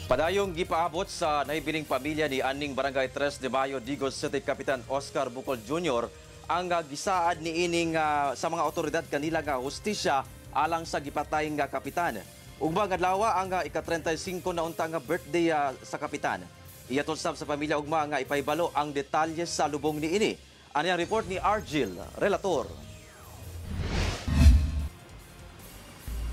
Padayong gipaabot sa nahibiling pamilya ni aning Barangay 3 de Mayo, Digos City Kapitan Oscar Bucol Jr. ang gisaad ni ining sa mga otoridad kanila nga hustisya alang sa gipatay nga kapitan. Ugma adlaw ang ika-35 na unta nga birthday sa kapitan. Iyatod sa pamilya ugma nga ipaibalo ang detalye sa lubong ni ini. Ani ang report ni Argil, relator.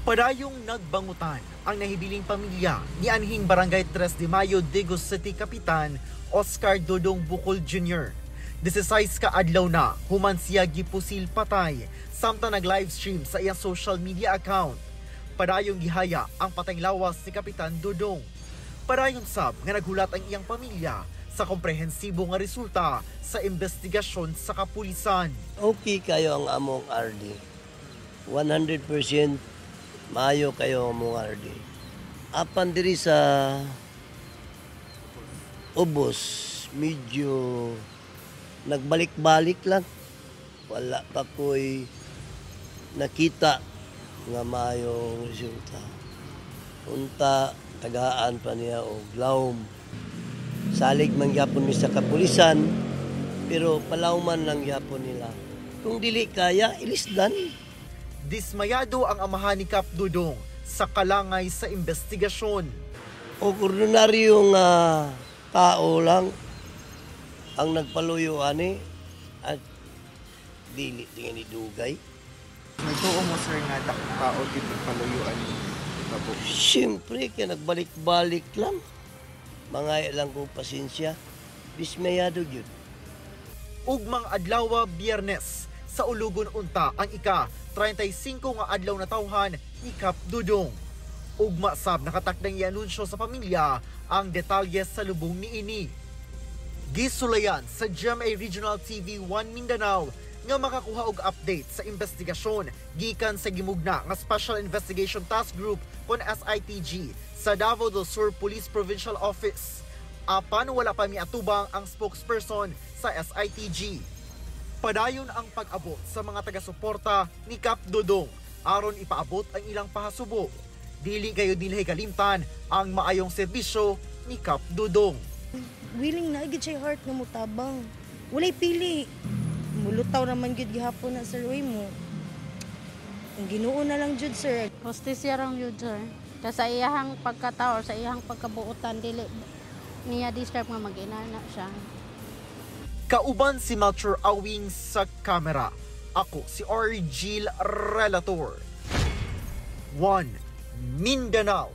Padayong nagbangutan ang nahibiling pamilya ni anhing Barangay 3 de Mayo, Digos City Kapitan Oscar Dodong Bucol Jr. 16 ka adlaw na human siya gipusil patay samtang nag-livestream sa iyang social media account. Padayong gihaya ang patay lawas ni Kapitan Dodong. Padayon sab nga naghulat ang iyang pamilya sa komprehensibo nga resulta sa investigasyon sa kapulisan. Okay kayo ang among RD. 100% maayo kayo ang among RD. Apan diri sa ubos, medyo nagbalik-balik lang. Wala pa ko'y nakita nga maayong resulta. Unta, tagaan pa niya o glawm. Salig man gyapon mi sa kapulisan, pero palawman lang gyapon nila. Kung dili kaya, ilisdan. Dismayado ang amahan ni Kap Dodong sa kalangay sa investigasyon. O ordinaryong tao lang ang nagpaluyo ani at dili tingin idugay. May tuo mo sir nga tao dito paluyuan ni Kabo. Siyempre, kaya nagbalik-balik lang. Mga lang kong pasensya. Dismayado yun. Ugmang adlaw Biyernes sa Ulugon unta ang ika-35 nga adlaw na tawhan ni Kap Dodong. Ugma sab nakatakdang i-anunsyo sa pamilya ang detalye sa lubong ni ini. Gisulayan sa GMA Regional TV 1 Mindanao nga makakuha og update sa investigasyon gikan sa gimugna nga Special Investigation Task Group kon SITG sa Davao del Sur Police Provincial Office. Apan wala pa miatubang ang spokesperson sa SITG. Padayon ang pag-abot sa mga taga-suporta ni Kap Dodong aron ipaabot ang ilang pahasubo. Dili kayo dinhi kalimtan ang maayong serbisyo ni Kap Dodong. Willing na gid siya heart nga mutabang. Walay pili. Mulutaw naman gid gihapon na sir way mo. Ang Ginoo na lang jud sir. Hostisya rang jud sir. Sa iyahang pagkatao, sa iyahang pagkabuotan dili niya describe nga mag-inana siya. Kauban si Melchor Awing sa kamera. Ako si Argil, relator. 1 Mindanao.